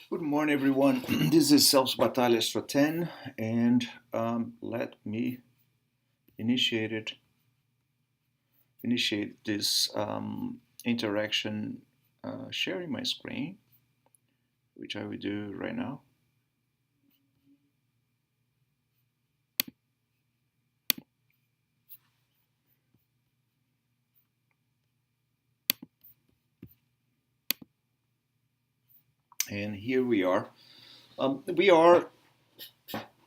Good morning, everyone. This is Celso Batalha Extra 10, and let me initiate it. Initiate this interaction, sharing my screen, which I will do right now. And here we are. We are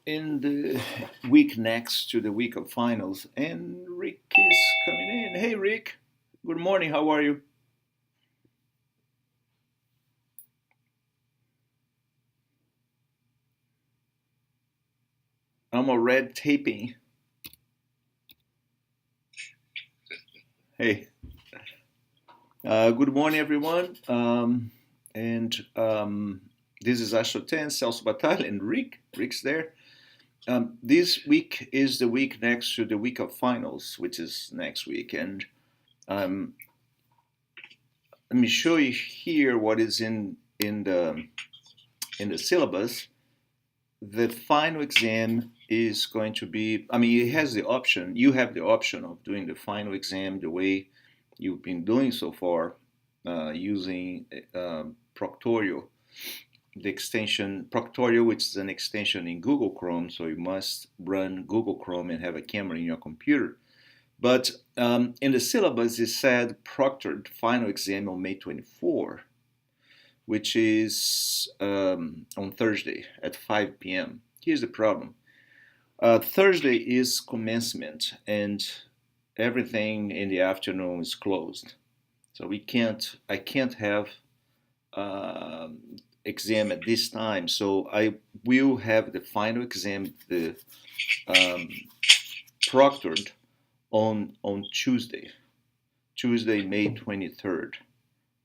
in the week next to the week of finals, and Rick is coming in. Hey, Rick. Good morning. How are you? I'm a red taping. Hey. Good morning, everyone. And This is Astro 10, Celso Batal, and Rick. Rick's there. This week is the week next to the week of finals, which is next week. And um, Let me show you here what is in the syllabus. The final exam is going to be, I mean, it has the option, you have the option of doing the final exam the way you've been doing so far, using Proctorio, the extension Proctorio, which is an extension in Google Chrome, so you must run Google Chrome and have a camera in your computer. But in the syllabus, it said proctored final exam on May 24, which is on Thursday at 5 p.m. Here's the problem. Thursday is commencement, and everything in the afternoon is closed. So I can't have uh, exam at this time. So I will have the final exam, the um, proctored on Tuesday, May 23rd.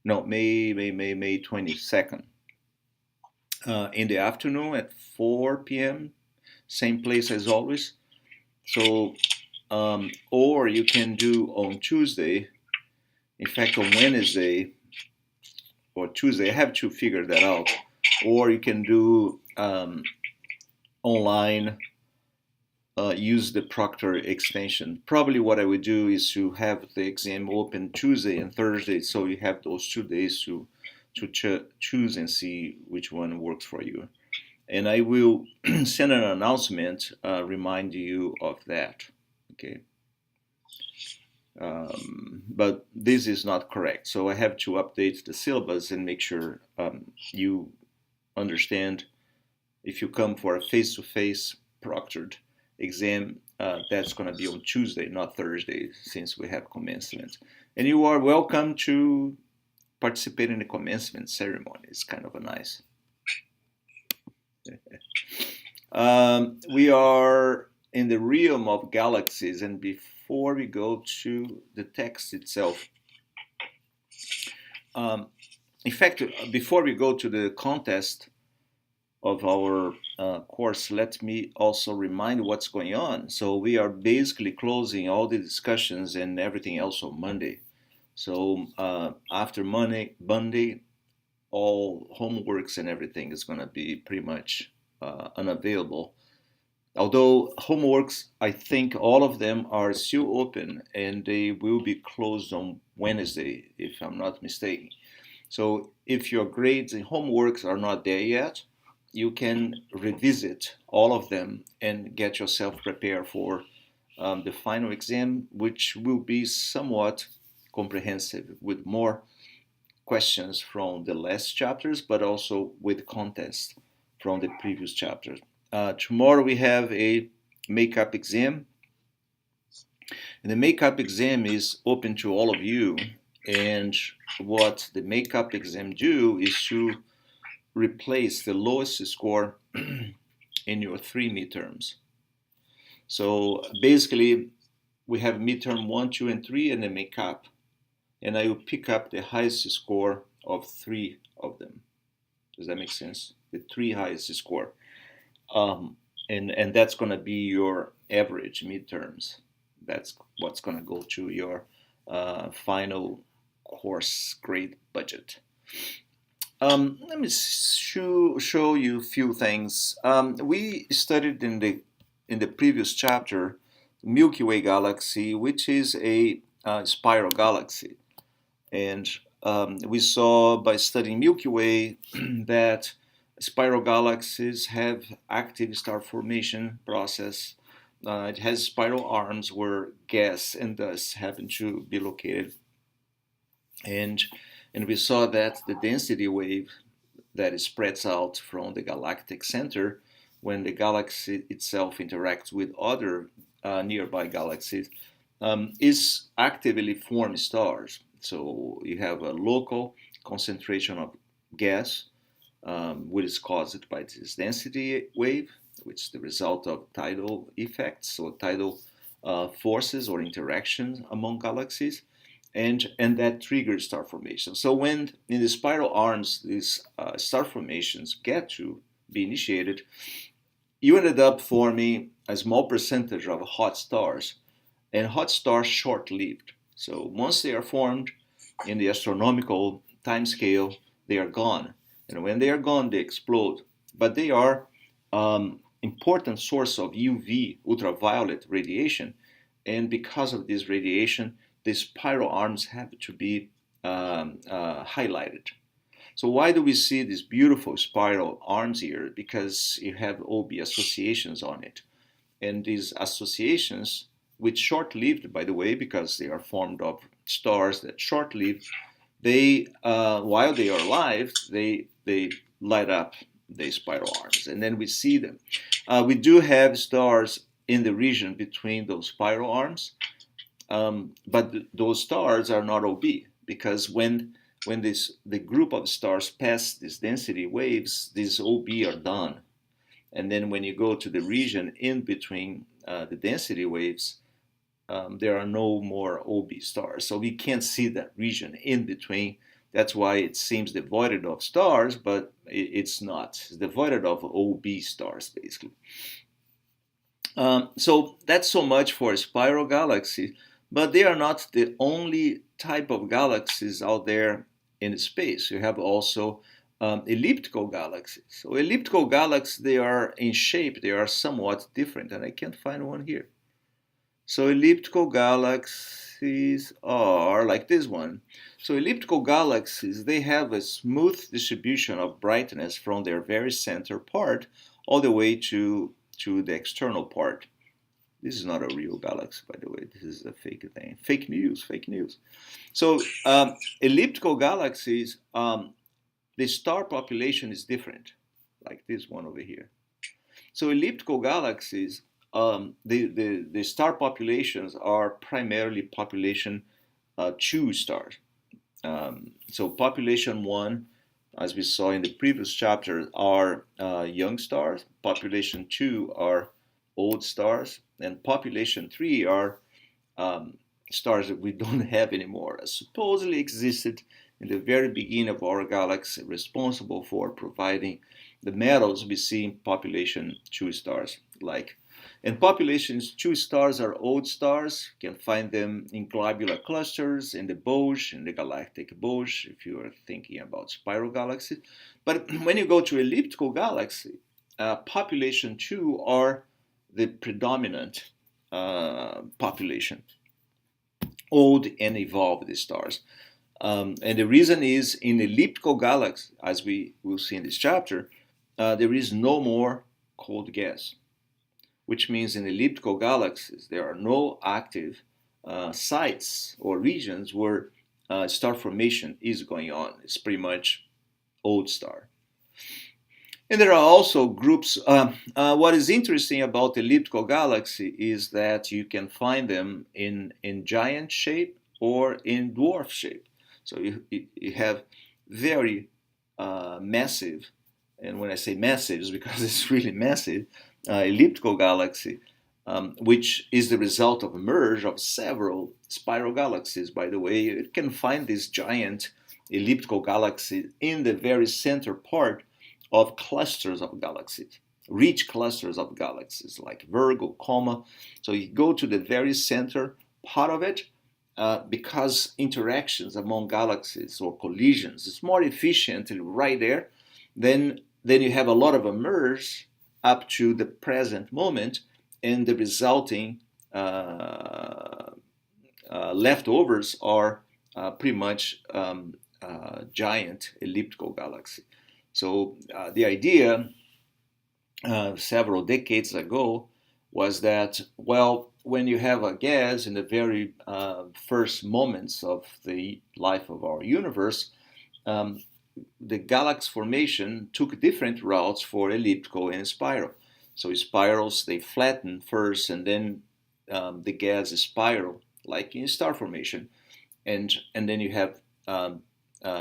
No, May 22nd. In the afternoon at 4 p.m., same place as always. So, or you can do on Tuesday, in fact, on Wednesday or Tuesday, I have to figure that out. Or you can do online, use the Proctor extension. Probably what I would do is to have the exam open Tuesday and Thursday, so you have those 2 days to choose and see which one works for you. And I will send an announcement, remind you of that. Okay. But this is not correct, so I have to update the syllabus and make sure you understand. If you come for a face-to-face proctored exam, that's going to be on Tuesday, not Thursday, since we have commencement. And you are welcome to participate in the commencement ceremony. It's kind of a nice. We are in the realm of galaxies, and before we go to the text itself, in fact, before we go to the contest of our course, let me also remind what's going on. So we are basically closing all the discussions and everything else on Monday. So after Monday, all homeworks and everything is going to be pretty much unavailable. Although homeworks, I think all of them are still open and they will be closed on Wednesday, if I'm not mistaken. So if your grades and homeworks are not there yet, you can revisit all of them and get yourself prepared for the final exam, which will be somewhat comprehensive with more questions from the last chapters, but also with contests from the previous chapters. Tomorrow we have a makeup exam, and the makeup exam is open to all of you. And what the makeup exam do is to replace the lowest score in your 3 midterms. So basically, we have midterm 1, 2, and 3, and then makeup. And I will pick up the highest score of 3 of them. Does that make sense? The 3 highest score. And that's going to be your average midterms. That's what's going to go to your final course grade budget. Let me show you a few things. We studied in the previous chapter Milky Way galaxy, which is a spiral galaxy, and we saw by studying Milky Way that spiral galaxies have active star formation process. It has spiral arms where gas and dust happen to be located, and we saw that the density wave that spreads out from the galactic center when the galaxy itself interacts with other nearby galaxies is actively form stars. So you have a local concentration of gas, which is caused by this density wave, which is the result of tidal effects or tidal forces or interactions among galaxies, and that triggers star formation. So when in the spiral arms these star formations get to be initiated, you ended up forming a small percentage of hot stars, and hot stars short-lived. So once they are formed in the astronomical time scale, they are gone, and when they are gone, they explode. But they are important source of UV ultraviolet radiation, and because of this radiation, the spiral arms have to be highlighted. So why do we see these beautiful spiral arms here? Because you have OB associations on it. And these associations, which short-lived, by the way, because they are formed of stars that short-lived, they, while they are alive, they light up the spiral arms, and then we see them. We do have stars in the region between those spiral arms, but those stars are not OB, because when the group of stars pass these density waves, these OB are done. And then when you go to the region in between the density waves, there are no more OB stars. So we can't see that region in between. That's why it seems devoid of stars, but it's not. It's devoid of OB stars, basically. So that's so much for spiral galaxies, but they are not the only type of galaxies out there in space. You have also elliptical galaxies. So elliptical galaxies, they are in shape, they are somewhat different, and I can't find one here. So elliptical galaxies are like this one. So elliptical galaxies, they have a smooth distribution of brightness from their very center part all the way to the external part. This is not a real galaxy, by the way. This is a fake thing. Fake news, fake news. So elliptical galaxies, the star population is different, like this one over here. So elliptical galaxies, the star populations are primarily population 2 stars. So population 1, as we saw in the previous chapter, are young stars. Population 2 are old stars, and population 3 are stars that we don't have anymore, supposedly existed in the very beginning of our galaxy, responsible for providing the metals we see in population 2 stars. And population 2 stars are old stars. You can find them in globular clusters, in the bulge, in the galactic bulge, if you are thinking about spiral galaxies. But when you go to elliptical galaxy, population 2 are the predominant population, old and evolved stars. And the reason is, in elliptical galaxies, as we will see in this chapter, there is no more cold gas, which means in elliptical galaxies there are no active sites or regions where star formation is going on. It's pretty much old star. And there are also groups. What is interesting about the elliptical galaxy is that you can find them in giant shape or in dwarf shape. So you have very massive, and when I say massive, it's because it's really massive, elliptical galaxy, which is the result of a merge of several spiral galaxies. By the way, you can find this giant elliptical galaxy in the very center part of clusters of galaxies, rich clusters of galaxies like Virgo, Coma. So you go to the very center part of it, because interactions among galaxies or collisions is more efficient right there, then you have a lot of emerge up to the present moment, and the resulting leftovers are pretty much giant elliptical galaxy. So the idea several decades ago was that, well, when you have a gas in the very first moments of the life of our universe, um, the galaxy formation took different routes for elliptical and spiral. So spirals, they flatten first, and then the gas spiral, like in star formation, and then you have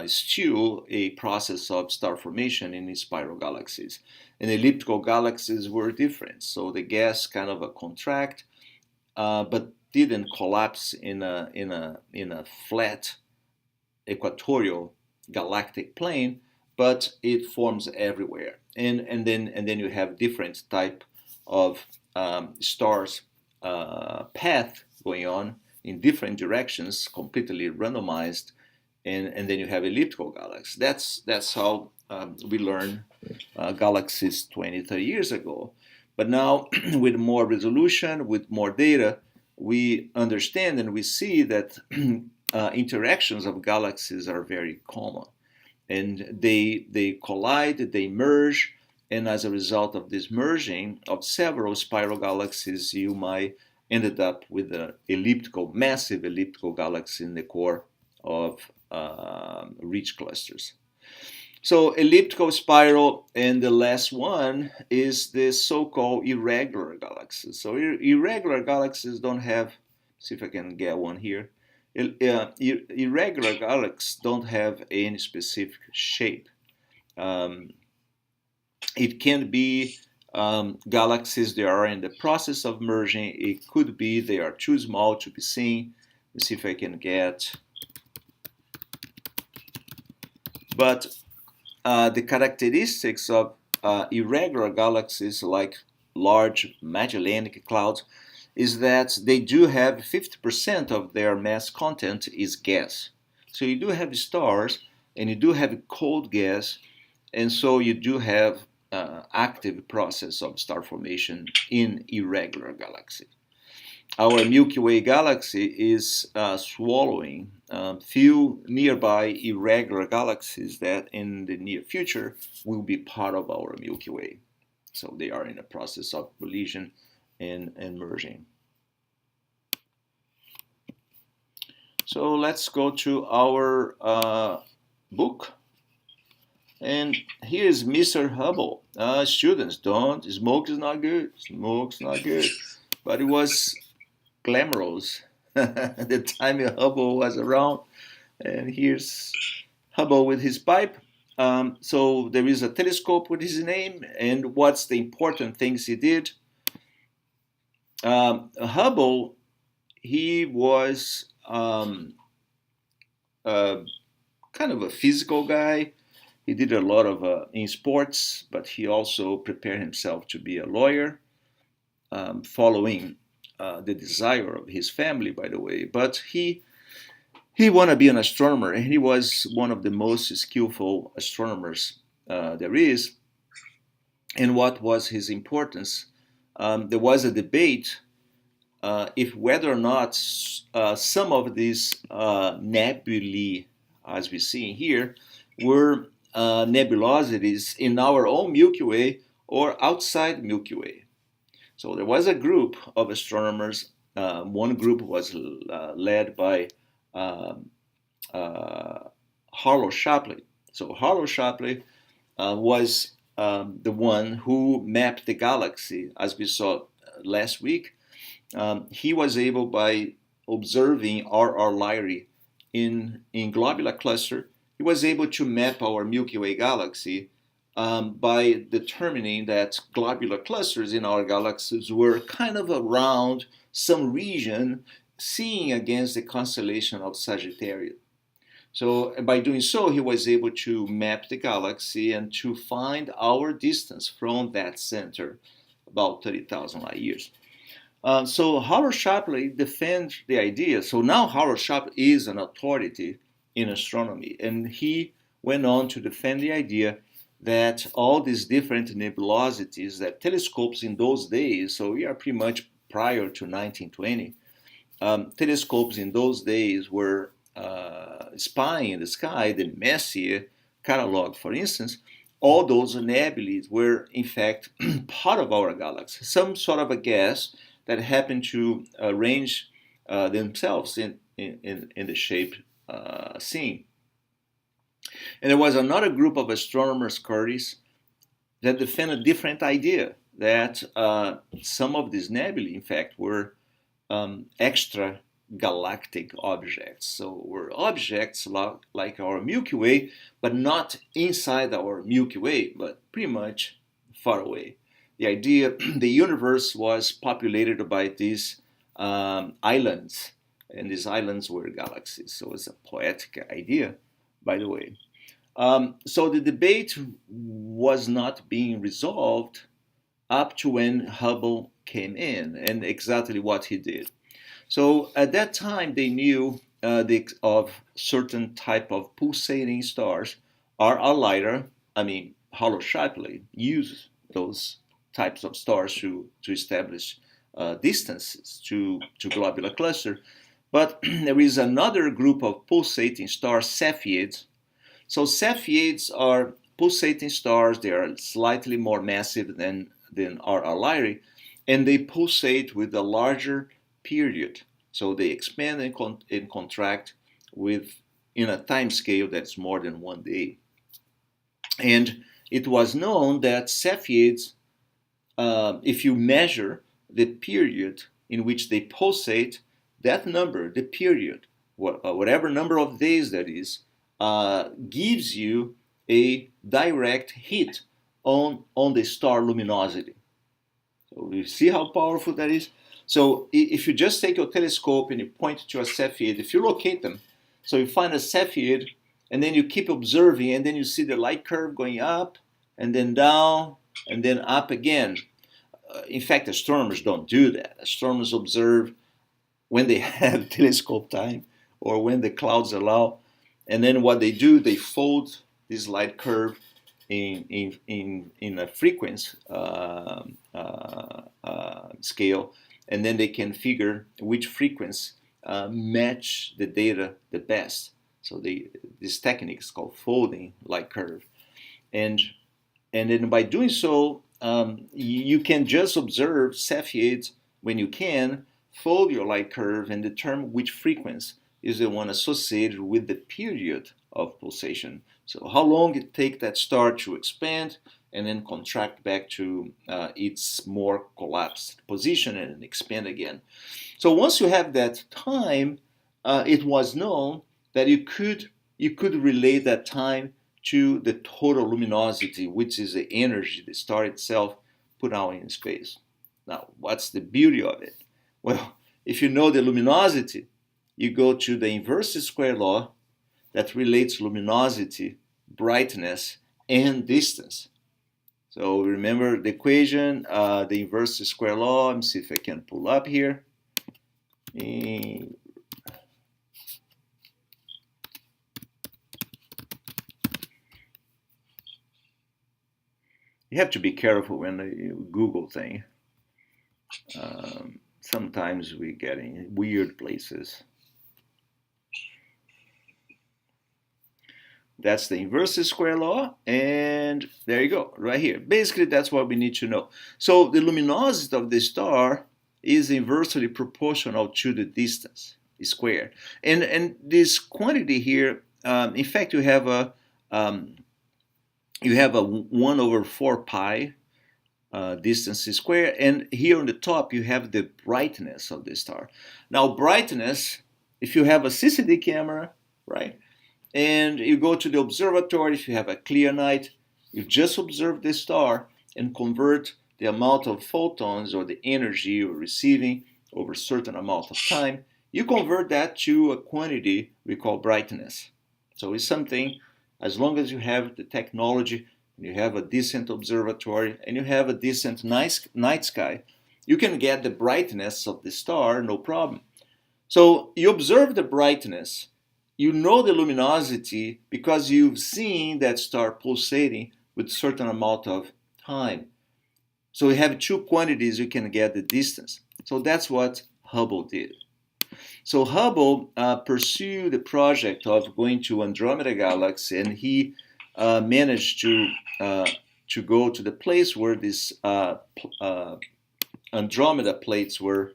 still a process of star formation in spiral galaxies. And elliptical galaxies were different, so the gas kind of a contract, but didn't collapse in a flat equatorial galactic plane, but it forms everywhere. And then you have different type of stars path going on in different directions, completely randomized, and then you have elliptical galaxies. That's how we learned galaxies 20, 30 years ago. But now, with more resolution, with more data, we understand and we see that interactions of galaxies are very common, and they collide, they merge, and as a result of this merging of several spiral galaxies, you might ended up with an elliptical, massive elliptical galaxy in the core of rich clusters. So elliptical, spiral, and the last one is the so-called irregular galaxies. So irregular galaxies don't have, see if I can get one here. Irregular galaxies don't have any specific shape. It can be galaxies that are in the process of merging. It could be they are too small to be seen. Let's see if I can get. But the characteristics of irregular galaxies, like large Magellanic Clouds, is that they do have 50% of their mass content is gas. So you do have stars, and you do have cold gas, and so you do have active process of star formation in irregular galaxies. Our Milky Way galaxy is swallowing few nearby irregular galaxies that in the near future will be part of our Milky Way. So they are in a process of collision and merging. So let's go to our book. And here's Mr. Hubble. Students, don't, smoke is not good. Smoke's not good. But it was glamorous the time Hubble was around. And here's Hubble with his pipe. So there is a telescope with his name. And what's the important things he did? Hubble, he was kind of a physical guy. He did a lot of in sports, but he also prepared himself to be a lawyer, following the desire of his family, by the way. But he wanted to be an astronomer, and he was one of the most skillful astronomers there is. And what was his importance? There was a debate if whether or not some of these nebulae, as we see here, were nebulosities in our own Milky Way or outside Milky Way. So there was a group of astronomers. One group was led by Harlow Shapley. So Harlow Shapley was the one who mapped the galaxy, as we saw last week. He was able, by observing R.R. Lyrae in globular cluster, he was able to map our Milky Way galaxy by determining that globular clusters in our galaxies were kind of around some region, seeing against the constellation of Sagittarius. So by doing so, he was able to map the galaxy and to find our distance from that center, about 30,000 light years. So Howard Shapley defends the idea. So now Howard Shapley is an authority in astronomy, and he went on to defend the idea that all these different nebulosities that telescopes in those days, so we are pretty much prior to 1920, telescopes in those days were spying in the sky. The Messier catalog, for instance, all those nebulae were in fact part of our galaxy, some sort of a gas that happened to arrange themselves in the shape seen. And there was another group of astronomers, Curtis, that defend a different idea that some of these nebulae, in fact, were extra galactic objects. So were objects like our Milky Way, but not inside our Milky Way, but pretty much far away. The idea, the universe was populated by these islands, and these islands were galaxies. So it's a poetic idea, by the way. So the debate was not being resolved up to when Hubble came in and exactly what he did. So at that time, they knew of certain type of pulsating stars. R. Leiter, I mean, Howard Shapley used those types of stars to establish distances to globular cluster. But there is another group of pulsating stars, Cepheids. So Cepheids are pulsating stars. They are slightly more massive than R. Lyrae, and they pulsate with a larger period. So they expand and contract in a time scale that's more than 1 day. And it was known that Cepheids, if you measure the period in which they pulsate, that number, the period, whatever number of days that is, gives you a direct hit on the star luminosity. So you see how powerful that is? So if you just take your telescope and you point to a Cepheid, if you locate them, so you find a Cepheid, and then you keep observing, and then you see the light curve going up, and then down, and then up again. In fact, astronomers don't do that. Astronomers observe when they have telescope time or when the clouds allow, and then what they do, they fold this light curve in a frequency scale, and then they can figure which frequency match the data the best. So this technique is called folding light curve, and then by doing so, you can just observe Cepheids when you can, fold your light curve, and determine which frequency is the one associated with the period of pulsation. So how long it takes that star to expand and then contract back to its more collapsed position and expand again. So once you have that time, it was known that you could relate that time to the total luminosity, which is the energy the star itself put out in space. Now, what's the beauty of it? Well, if you know the luminosity, you go to the inverse square law that relates luminosity, brightness, and distance. So remember the equation, the inverse square law. Let me see if I can pull up here. You have to be careful when you Google thing. Sometimes we get in weird places. That's the inverse square law, and there you go, right here. Basically, that's what we need to know. So the luminosity of the star is inversely proportional to the distance squared. And this quantity here, in fact, you have a 1 over 4 pi distance squared, and here on the top you have the brightness of the star. Now, brightness, if you have a CCD camera, right? And you go to the observatory, if you have a clear night, you just observe the star and convert the amount of photons or the energy you're receiving over a certain amount of time. You convert that to a quantity we call brightness. So it's something, as long as you have the technology, you have a decent observatory, and you have a decent night sky, you can get the brightness of the star, no problem. So you observe the brightness, you know the luminosity because you've seen that star pulsating with certain amount of time. So you have two quantities, you can get the distance. So that's what Hubble did. So Hubble pursued the project of going to Andromeda Galaxy, and he managed to go to the place where these Andromeda plates were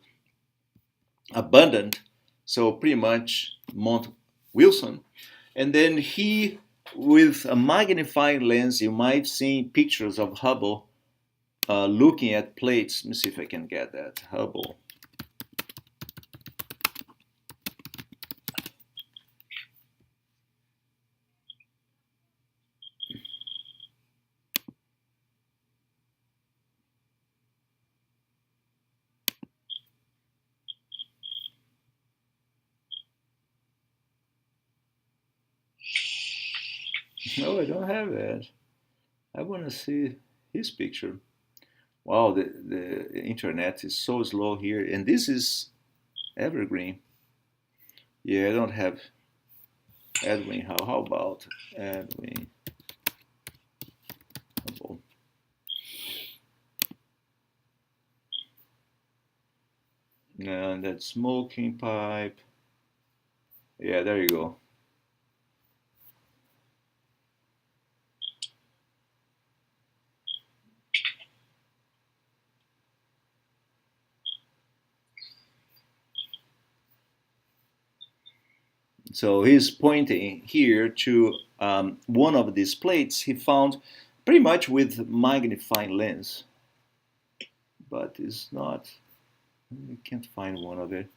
abundant. So pretty much Mount Wilson, and then he, with a magnifying lens, you might see pictures of Hubble looking at plates. Let me see if I can get that. Hubble. No, I don't have that. I want to see his picture. Wow, the internet is so slow here. And this is evergreen. Yeah, I don't have Edwin. How about Edwin Hubble? And that smoking pipe. Yeah, there you go. So he's pointing here to one of these plates he found pretty much with magnifying lens, but it's not, I can't find one of it.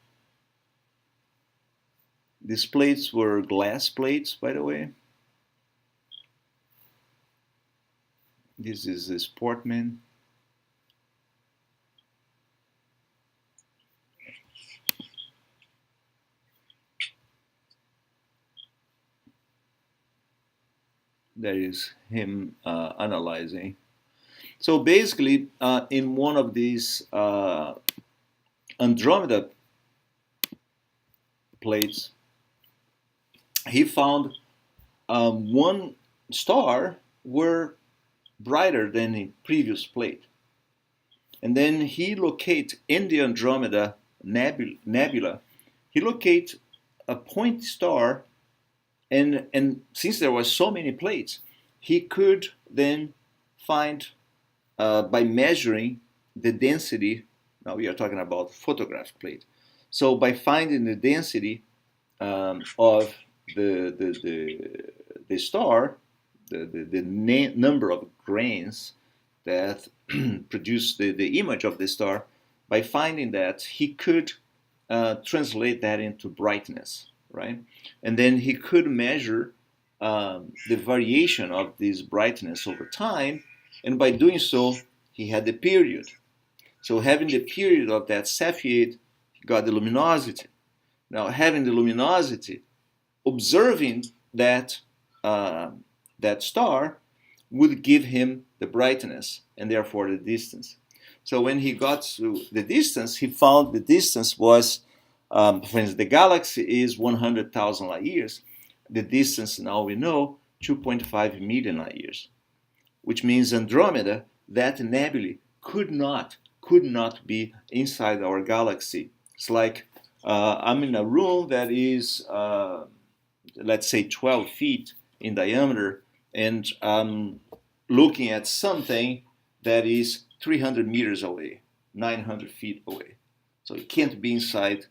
These plates were glass plates, by the way. This is a Sportman. That is him analyzing. So basically, in one of these Andromeda plates, he found one star were brighter than the previous plate. And then he locate in the Andromeda nebula, he locate a point star, and since there were so many plates, he could then find by measuring the density. Now we are talking about photograph plate. So by finding the density of the star, the number of grains that produce the image of the star, by finding that, he could translate that into brightness, right? And then he could measure the variation of this brightness over time, and by doing so, he had the period. So having the period of that Cepheid, he got the luminosity. Now having the luminosity, observing that that star would give him the brightness and therefore the distance. So when he got to the distance, he found the distance was, for instance, the galaxy is 100,000 light years. The distance now we know 2.5 million light years, which means Andromeda, that nebulae, could not be inside our galaxy. It's like I'm in a room that is, let's say, 12 feet in diameter, and I'm looking at something that is 300 meters away, 900 feet away. So it can't be inside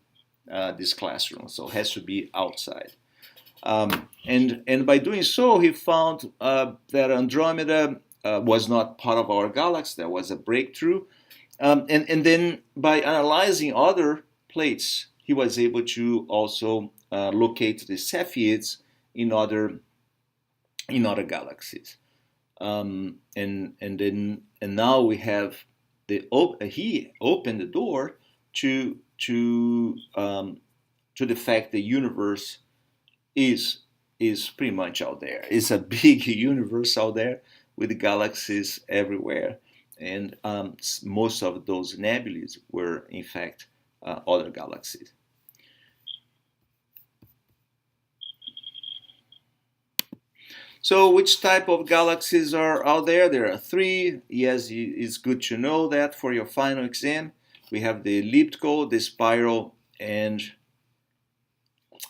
this classroom, so it has to be outside. And by doing so, he found that Andromeda was not part of our galaxy. There was a breakthrough. And then by analyzing other plates, he was able to also locate the Cepheids in other galaxies. And now we have he opened the door to the fact the universe is pretty much out there. It's a big universe out there with galaxies everywhere. And most of those nebulae were, in fact, other galaxies. So which type of galaxies are out there? There are three. Yes, it's good to know that for your final exam. We have the elliptical, the spiral, and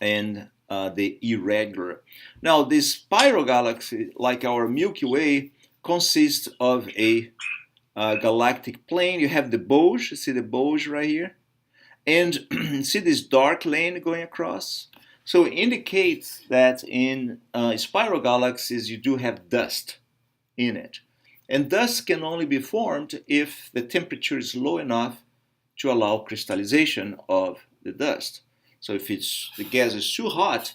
the irregular. Now, the spiral galaxy, like our Milky Way, consists of a galactic plane. You have the bulge. See the bulge right here? And see this dark lane going across? So it indicates that in spiral galaxies you do have dust in it. And dust can only be formed if the temperature is low enough to allow crystallization of the dust. So if the gas is too hot,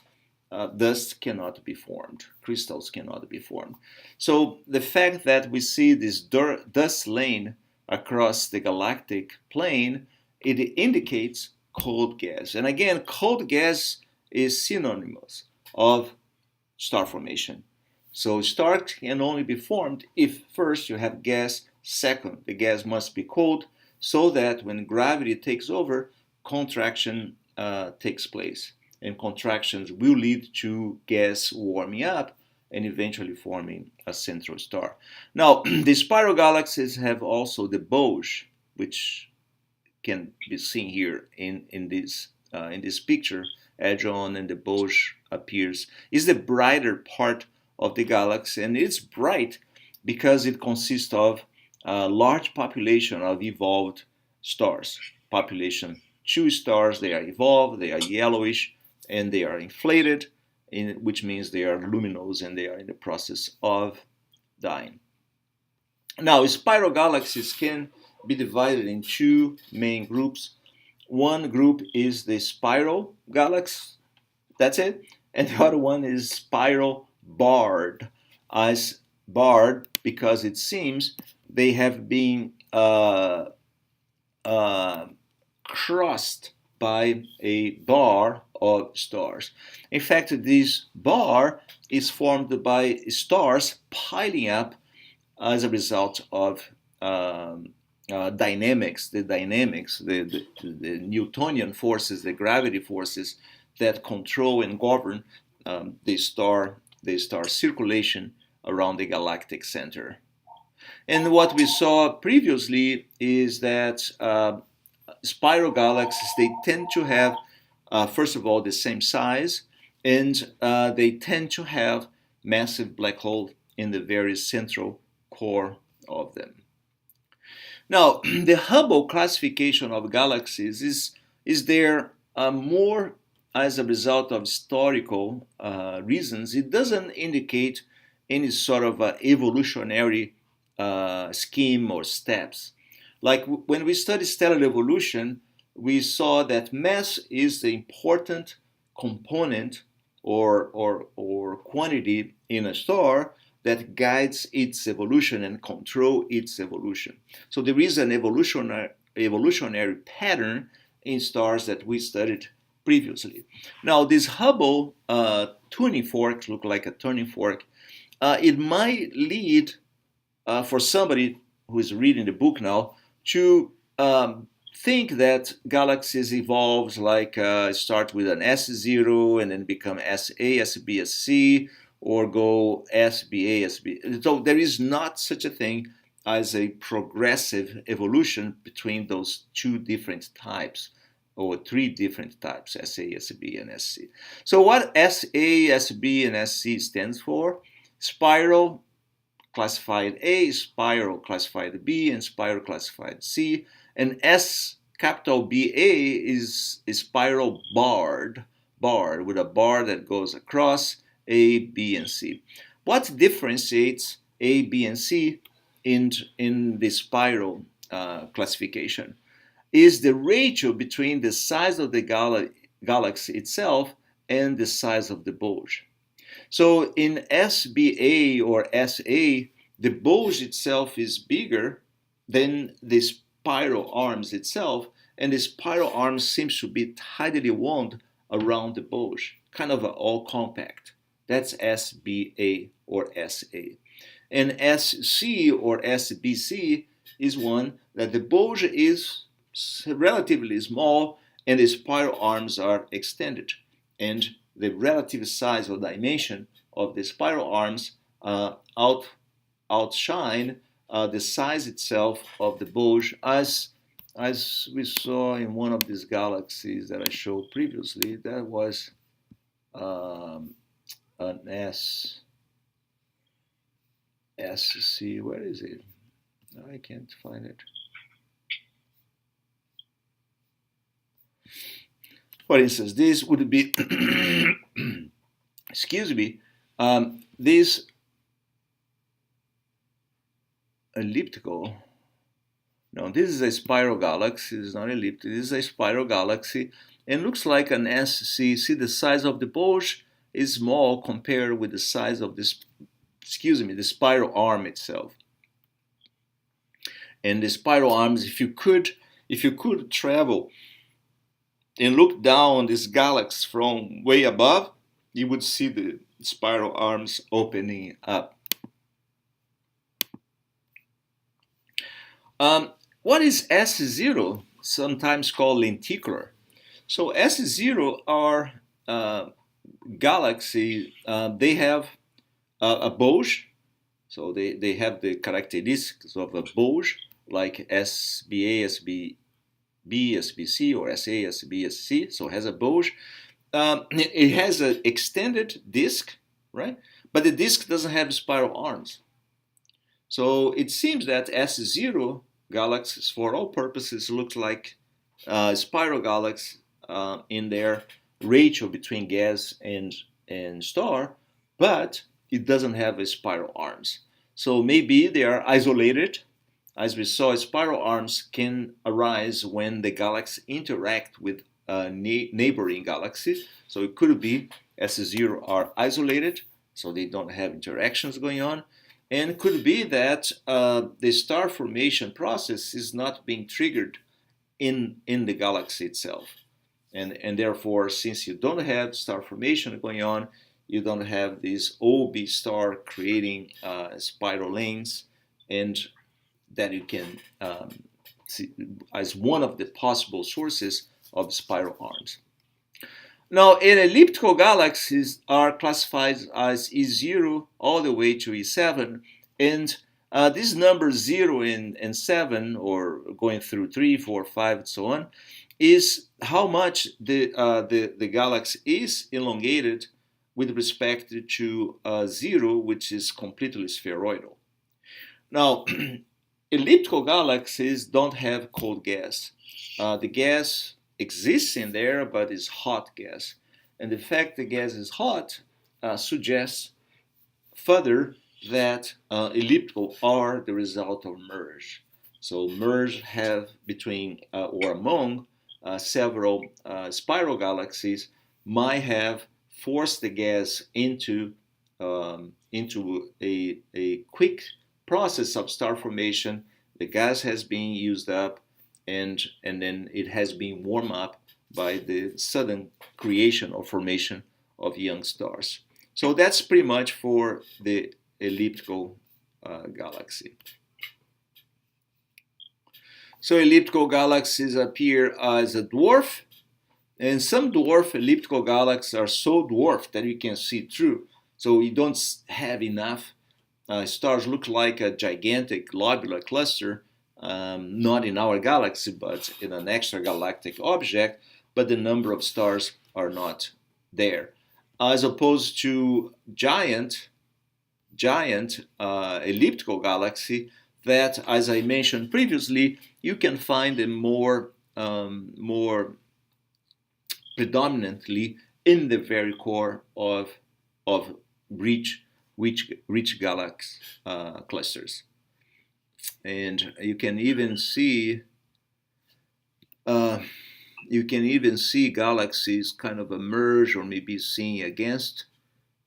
dust cannot be formed, crystals cannot be formed. So the fact that we see this dust lane across the galactic plane, it indicates cold gas. And again, cold gas is synonymous of star formation. So stars can only be formed if first you have gas, second the gas must be cold, so that when gravity takes over, contraction takes place. And contractions will lead to gas warming up and eventually forming a central star. Now, the spiral galaxies have also the bulge, which can be seen here in this picture. Hadron and the bulge appears is the brighter part of the galaxy, and it's bright because it consists of a large population of evolved stars. Population 2 stars, they are evolved, they are yellowish, and they are inflated, which means they are luminous and they are in the process of dying. Now, spiral galaxies can be divided in two main groups. One group is the spiral galaxy, that's it, and the other one is spiral barred, as barred because it seems they have been crossed by a bar of stars. In fact, this bar is formed by stars piling up as a result of dynamics, the Newtonian forces, the gravity forces that control and govern the star circulation around the galactic center. And what we saw previously is that spiral galaxies, they tend to have, first of all, the same size, and they tend to have massive black hole in the very central core of them. Now, the Hubble classification of galaxies is there more as a result of historical reasons. It doesn't indicate any sort of evolutionary scheme or steps. Like when we study stellar evolution, we saw that mass is the important component or quantity in a star that guides its evolution and control its evolution. So there is an evolutionary pattern in stars that we studied previously. Now this Hubble tuning fork, look like a tuning fork, it might lead for somebody who is reading the book now to think that galaxies evolve like start with an S0 and then become SA, SB, SC, or go SBA, SB. So there is not such a thing as a progressive evolution between those two different types or three different types, SA, SB, and SC. So what SA, SB, and SC stands for? Spiral classified A, spiral classified B, and spiral classified C. And S capital BA is spiral barred with a bar that goes across A, B, and C. What differentiates A, B, and C in the spiral classification is the ratio between the size of the galaxy itself and the size of the bulge. So in SBA or SA, the bulge itself is bigger than the spiral arms itself, and the spiral arms seems to be tightly wound around the bulge, kind of all compact. That's SBA or SA. And SC or SBC is one that the bulge is relatively small and the spiral arms are extended. And the relative size or dimension of the spiral arms outshine the size itself of the bulge, as we saw in one of these galaxies that I showed previously. That was um, an SC. Where is it? I can't find it. For instance, this would be, excuse me, this elliptical. No, this is a spiral galaxy. It's not elliptic. This is a spiral galaxy, and looks like an SC. See, the size of the bulge is small compared with the size of this. Excuse me, the spiral arm itself. And the spiral arms, if you could travel and look down this galaxy from way above, you would see the spiral arms opening up. What is S0? Sometimes called lenticular. So S0 are galaxies. They have a bulge. So they have the characteristics of a bulge, like SBA, SB, SBC, or SA, SB, SC. So it has a bulge. It has an extended disk, right? But the disk doesn't have spiral arms. So it seems that S0 galaxies, for all purposes, look like spiral galaxies in their ratio between gas and star, but it doesn't have a spiral arms. So maybe they are isolated. As we saw, spiral arms can arise when the galaxies interact with neighboring galaxies. So it could be S0 are isolated, so they don't have interactions going on. And it could be that the star formation process is not being triggered in the galaxy itself. And therefore, since you don't have star formation going on, you don't have this OB star creating spiral lanes, and that you can see as one of the possible sources of spiral arms. Now, elliptical galaxies are classified as E0 all the way to E7, and these numbers 0 and 7, or going through 3, 4, 5, and so on, is how much the galaxy is elongated with respect to 0, which is completely spheroidal. Now, elliptical galaxies don't have cold gas. The gas exists in there, but it's hot gas. And the fact the gas is hot suggests further that elliptical are the result of merge. So merge have between or among several spiral galaxies might have forced the gas into a quick process of star formation. The gas has been used up, and then it has been warmed up by the sudden creation or formation of young stars. So that's pretty much for the elliptical galaxy. So elliptical galaxies appear as a dwarf, and some dwarf elliptical galaxies are so dwarf that you can see through. So you don't have enough stars. Look like a gigantic globular cluster, not in our galaxy, but in an extragalactic object, but the number of stars are not there. As opposed to giant elliptical galaxy that, as I mentioned previously, you can find them more predominantly in the very core of rich galaxy clusters. And you can even see galaxies kind of emerge or maybe seen against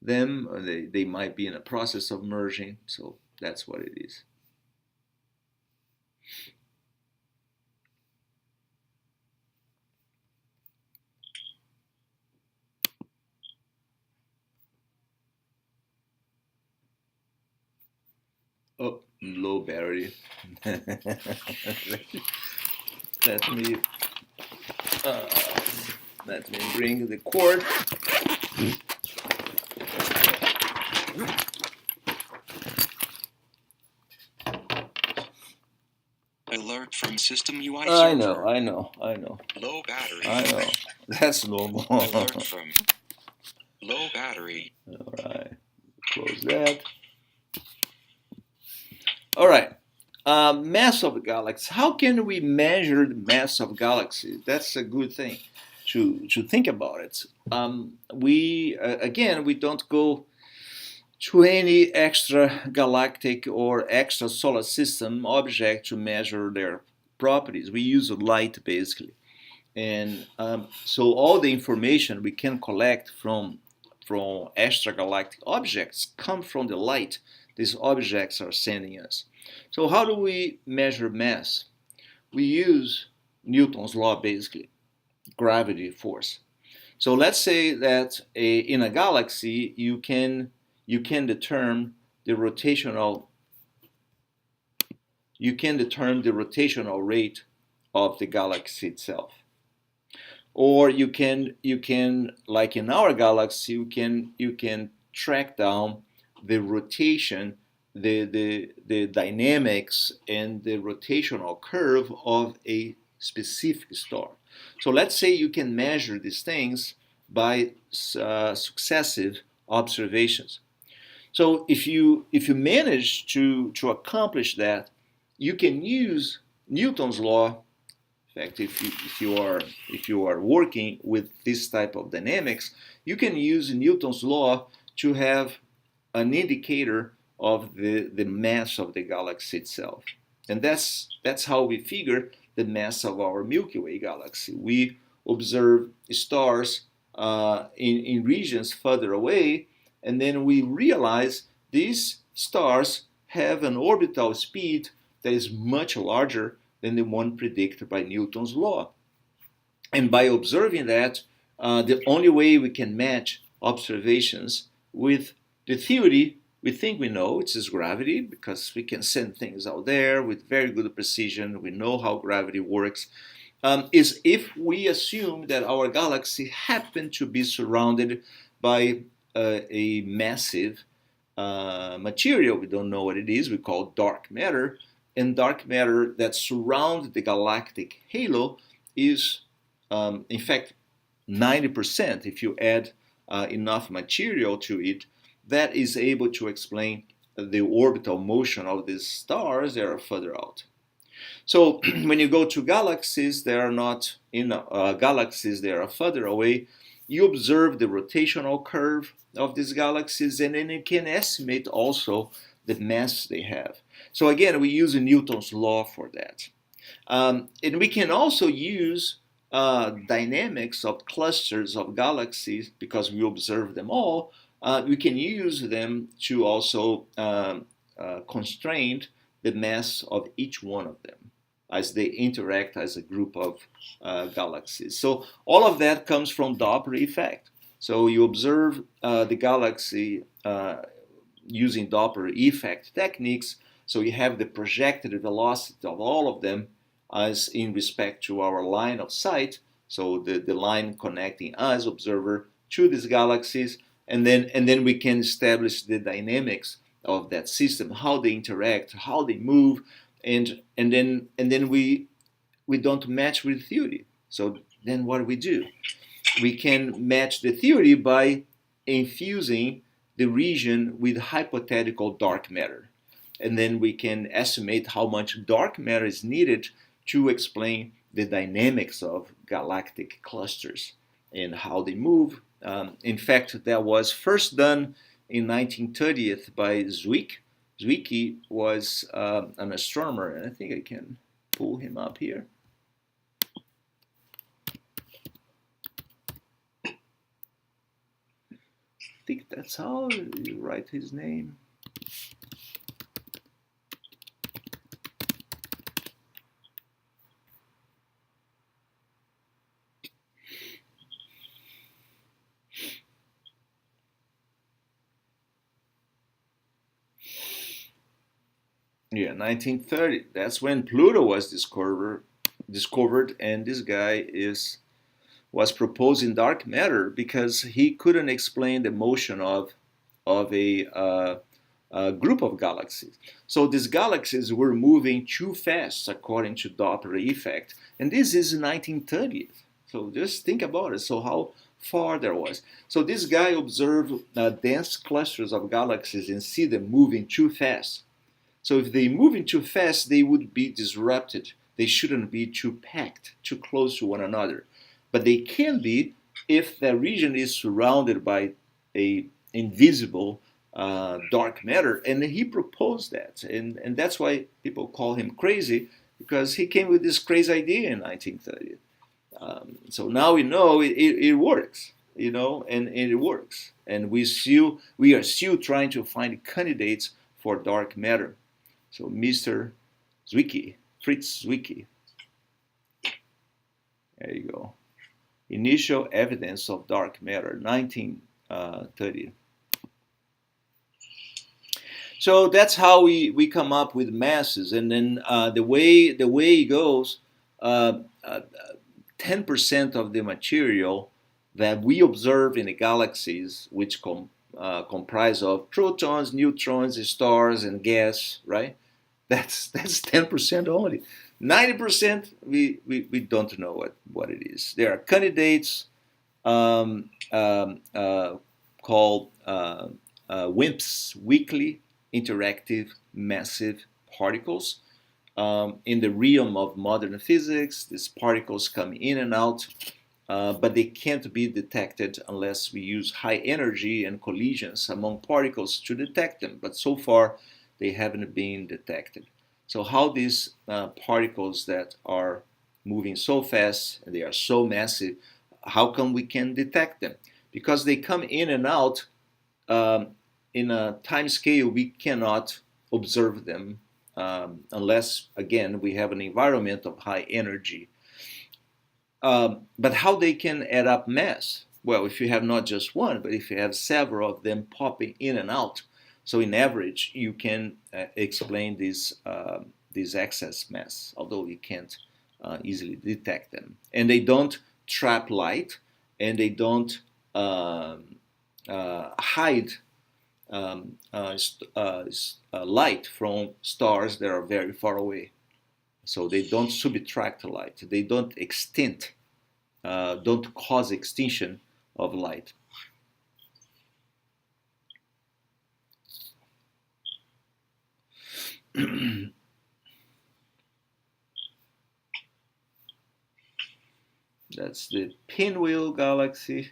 them. Or they might be in a process of merging. So that's what it is. Oh, low battery. let me uh, let me bring the cord. Alert from system UI I server. I know. Low battery. I know. That's normal. Alert from low battery. All right. Close that. All right. Mass of the galaxy. How can we measure the mass of galaxies? That's a good thing to think about it. We again, we don't go to any extra galactic or extra solar system object to measure their properties. We use light basically, and so all the information we can collect from extragalactic objects come from the light these objects are sending us. So how do we measure mass? We use Newton's law basically, gravity force. So let's say that in a galaxy you can determine the rotational rate of the galaxy itself. Or you can like in our galaxy you can track down the rotation, the dynamics and the rotational curve of a specific star. So let's say you can measure these things by successive observations. So if you manage to accomplish that, you can use Newton's law. In fact, if you are working with this type of dynamics, you can use Newton's law to have an indicator of the mass of the galaxy itself. And that's how we figure the mass of our Milky Way galaxy. We observe stars in regions further away, and then we realize these stars have an orbital speed that is much larger than the one predicted by Newton's law. And by observing that, the only way we can match observations with the theory we think we know, which is gravity, because we can send things out there with very good precision. We know how gravity works. Is if we assume that our galaxy happened to be surrounded by a massive material. We don't know what it is. We call dark matter. And dark matter that surrounds the galactic halo is, in fact, 90%. If you add enough material to it, that is able to explain the orbital motion of these stars that are further out. So when you go to galaxies that are not in galaxies that are further away, you observe the rotational curve of these galaxies, and then you can estimate also the mass they have. So again, we use Newton's law for that. And we can also use dynamics of clusters of galaxies because we observe them all. We can use them to also constrain the mass of each one of them as they interact as a group of galaxies. So all of that comes from Doppler effect. So you observe the galaxy using Doppler effect techniques. So you have the projected velocity of all of them as in respect to our line of sight. So the line connecting us, observer, to these galaxies. And then we can establish the dynamics of that system, how they interact, how they move, and then we don't match with theory. So then what do we do? We can match the theory by infusing the region with hypothetical dark matter. And then we can estimate how much dark matter is needed to explain the dynamics of galactic clusters and how they move. In fact, that was first done in 1930 by Zwick. Zwicky was an astronomer, and I think I can pull him up here. I think that's how you write his name. Yeah, 1930. That's when Pluto was discovered, and this guy is was proposing dark matter because he couldn't explain the motion of a group of galaxies. So these galaxies were moving too fast according to Doppler effect, and this is 1930. So just think about it. So how far there was. So this guy observed dense clusters of galaxies and see them moving too fast. So if they moving too fast, they would be disrupted. They shouldn't be too packed, too close to one another. But they can be if the region is surrounded by a invisible dark matter. And he proposed that. And that's why people call him crazy, because he came with this crazy idea in 1930. So now we know it works, and it works. And we are still trying to find candidates for dark matter. So Mr. Zwicky, Fritz Zwicky. There you go. Initial evidence of dark matter, 1930. So that's how we come up with masses, and then the way it goes, 10% of the material that we observe in the galaxies, which comprise of protons, neutrons, stars, and gas, right? That's 10% only. 90% we don't know what it is. There are candidates um, um, uh, called WIMPs, weakly interactive massive particles. In the realm of modern physics, these particles come in and out, but they can't be detected unless we use high energy and collisions among particles to detect them. But so far, they haven't been detected. So how these particles that are moving so fast and they are so massive, how come we can detect them? Because they come in and out in a time scale we cannot observe them unless, again, we have an environment of high energy. But how they can add up mass? Well, if you have not just one, but if you have several of them popping in and out, so in average, you can explain this excess mass, although you can't easily detect them. And they don't trap light, and they don't hide light from stars that are very far away. So they don't subtract light. They don't don't cause extinction of light. That's the pinwheel galaxy.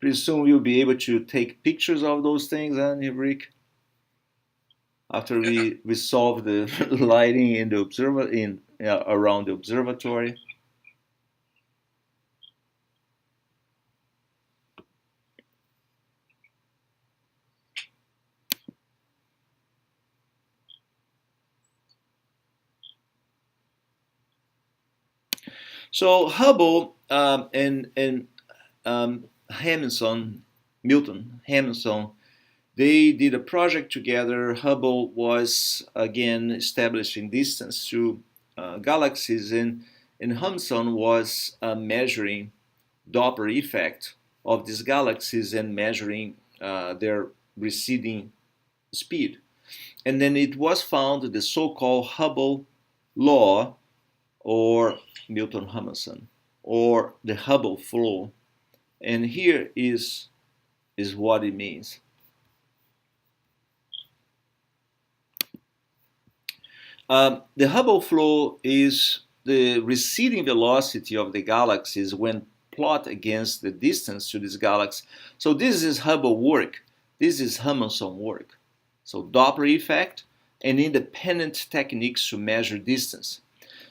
Pretty soon you'll be able to take pictures of those things, huh, Rick? After we solve the lighting in the around the observatory. So Hubble and Hamilton, Milton Hamilton, they did a project together. Hubble was again establishing distance to galaxies, and Hamilton was measuring Doppler effect of these galaxies and measuring their receding speed. And then it was found the so-called Hubble law, or Milton-Hamilton, or the Hubble flow. And here is what it means. The Hubble flow is the receding velocity of the galaxies when plot against the distance to this galaxy. So this is Hubble work. This is Hamilton work. So Doppler effect and independent techniques to measure distance.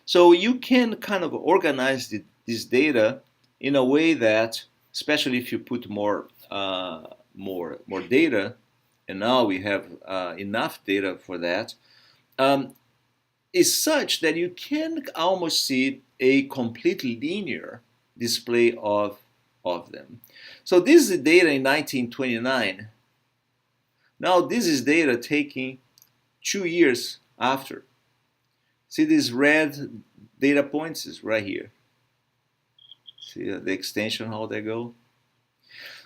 So you can kind of organize this data in a way that, especially if you put more data, and now we have enough data for that, is such that you can almost see a completely linear display of them. So this is the data in 1929. Now this is data taking 2 years after. See these red data points is right here. See the extension, how they go?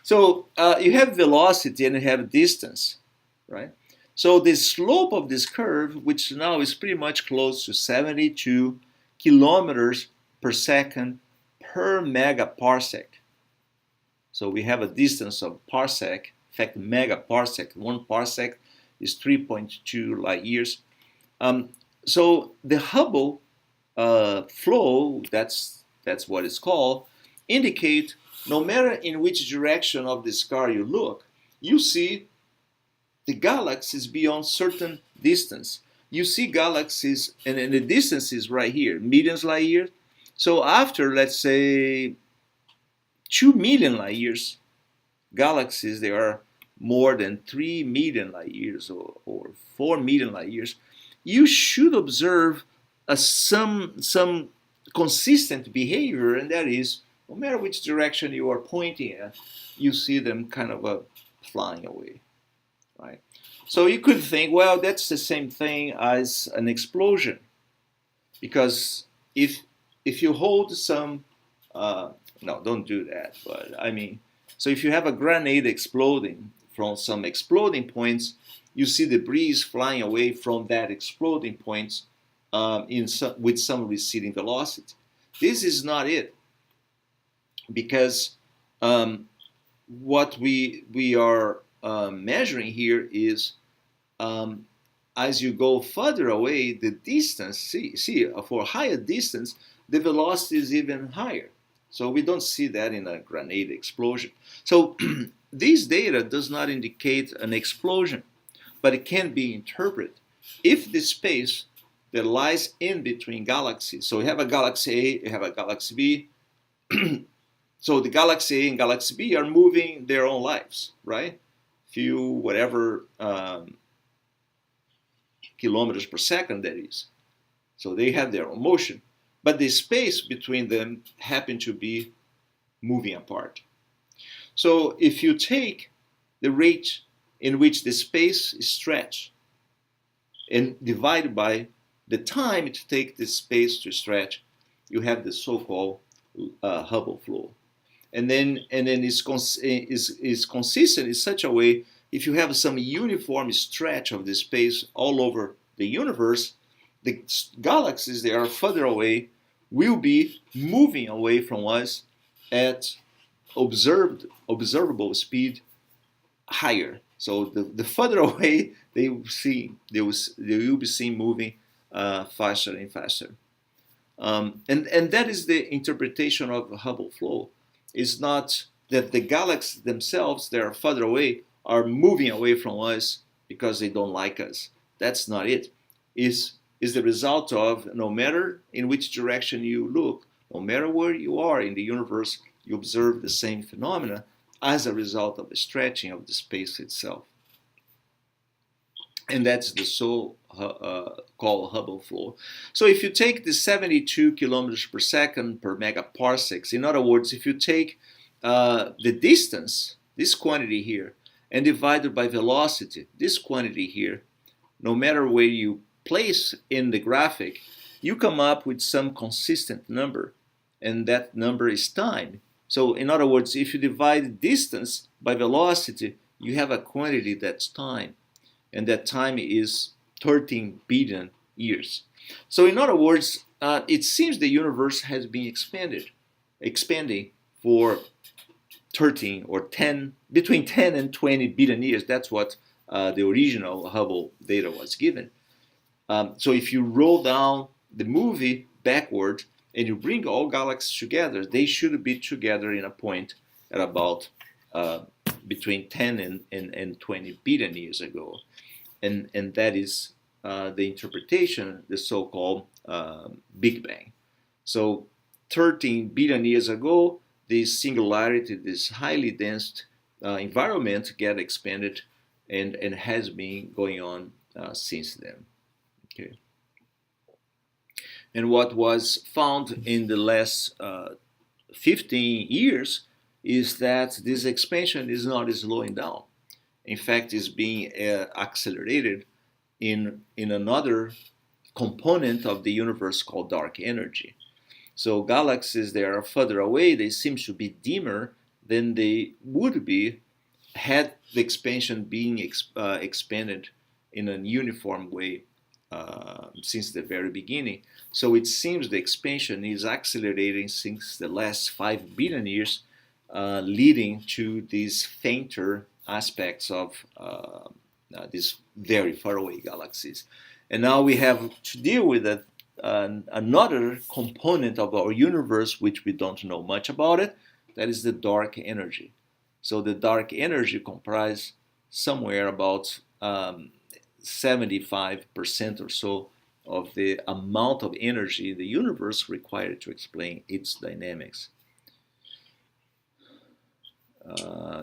So you have velocity and you have distance, right? So the slope of this curve, which now is pretty much close to 72 kilometers per second per megaparsec. So we have a distance of parsec, in fact, megaparsec. 1 parsec is 3.2 light years. So the Hubble flow, that's what it's called, indicate no matter in which direction of the sky you look, you see the galaxies beyond certain distance. You see galaxies, and the distance is right here, millions light years. So after, let's say, 2 million light years, galaxies, they are more than 3 million light years or 4 million light years, you should observe some consistent behavior, and that is, no matter which direction you are pointing at, you see them kind of flying away, right? So you could think, well, that's the same thing as an explosion, because if you hold some, no, don't do that. But I mean, so if you have a grenade exploding from some exploding points, you see debris flying away from that exploding points with some receding velocity. This is not it, because what we are measuring here is as you go further away, the distance, see for a higher distance, the velocity is even higher. So we don't see that in a grenade explosion. So this data does not indicate an explosion, but it can be interpreted if the space that lies in between galaxies. So you have a galaxy A, you have a galaxy B. So the galaxy A and galaxy B are moving their own lives, right? Few whatever kilometers per second, that is. So they have their own motion, but the space between them happen to be moving apart. So if you take the rate in which the space is stretched and divide by the time it takes the space to stretch, you have the so-called Hubble flow. And then it's consistent in such a way, if you have some uniform stretch of the space all over the universe, the galaxies that are further away will be moving away from us at observable speed higher. So the further away they will be seen moving faster and faster. And that is the interpretation of the Hubble flow. It's not that the galaxies themselves that are further away are moving away from us because they don't like us. That's not it. Is the result of, no matter in which direction you look, no matter where you are in the universe, you observe the same phenomena as a result of the stretching of the space itself. And that's the so-called Hubble flow. So if you take the 72 kilometers per second per megaparsecs, in other words, if you take the distance, this quantity here, and divide it by velocity, this quantity here, no matter where you place in the graphic, you come up with some consistent number, and that number is time. So in other words, if you divide distance by velocity, you have a quantity that's time, and that time is 13 billion years. So in other words, it seems the universe has been expanding for 13 or 10, between 10 and 20 billion years. That's what the original Hubble data was given. So if you roll down the movie backward and you bring all galaxies together, they should be together in a point at about between 10 and 20 billion years ago. And that is the interpretation, the so-called Big Bang. So 13 billion years ago, this singularity, this highly dense environment get expanded and has been going on since then. Okay. And what was found in the last 15 years is that this expansion is not slowing down. in fact, is being accelerated in another component of the universe called dark energy. So galaxies that are further away, they seem to be dimmer than they would be had the expansion being expanded in a uniform way since the very beginning. So it seems the expansion is accelerating since the last 5 billion years, leading to these fainter aspects of these very far away galaxies. And now we have to deal with another component of our universe, which we don't know much about it, that is the dark energy. So the dark energy comprises somewhere about 75% or so of the amount of energy in the universe required to explain its dynamics.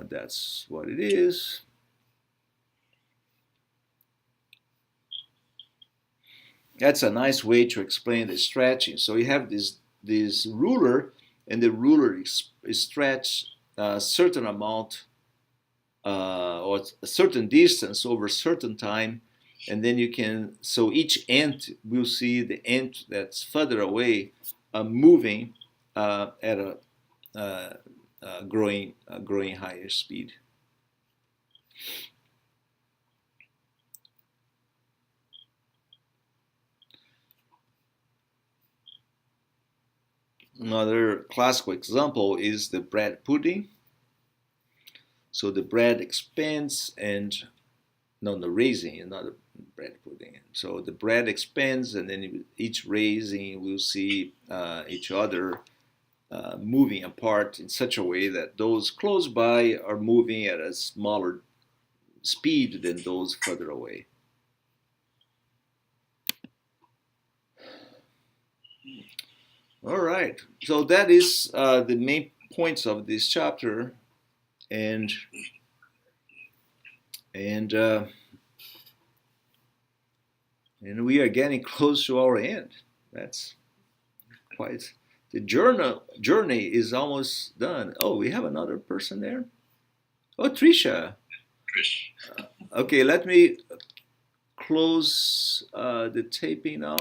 That's what it is. That's a nice way to explain the stretching. So you have this ruler, and the ruler is stretched a certain amount or a certain distance over a certain time, and then you can, so each ant will see the ant that's further away moving at a growing higher speed. Another classical example is the bread pudding. So the bread expands and no, the raisin, not the bread pudding. So the bread expands, and then each raisin will see each other moving apart in such a way that those close by are moving at a smaller speed than those further away. All right, so that is the main points of this chapter, and and uh, and we are getting close to our end. That's quite the journey is almost done. Oh, we have another person there. Oh, Trisha. Okay, let me close the taping now.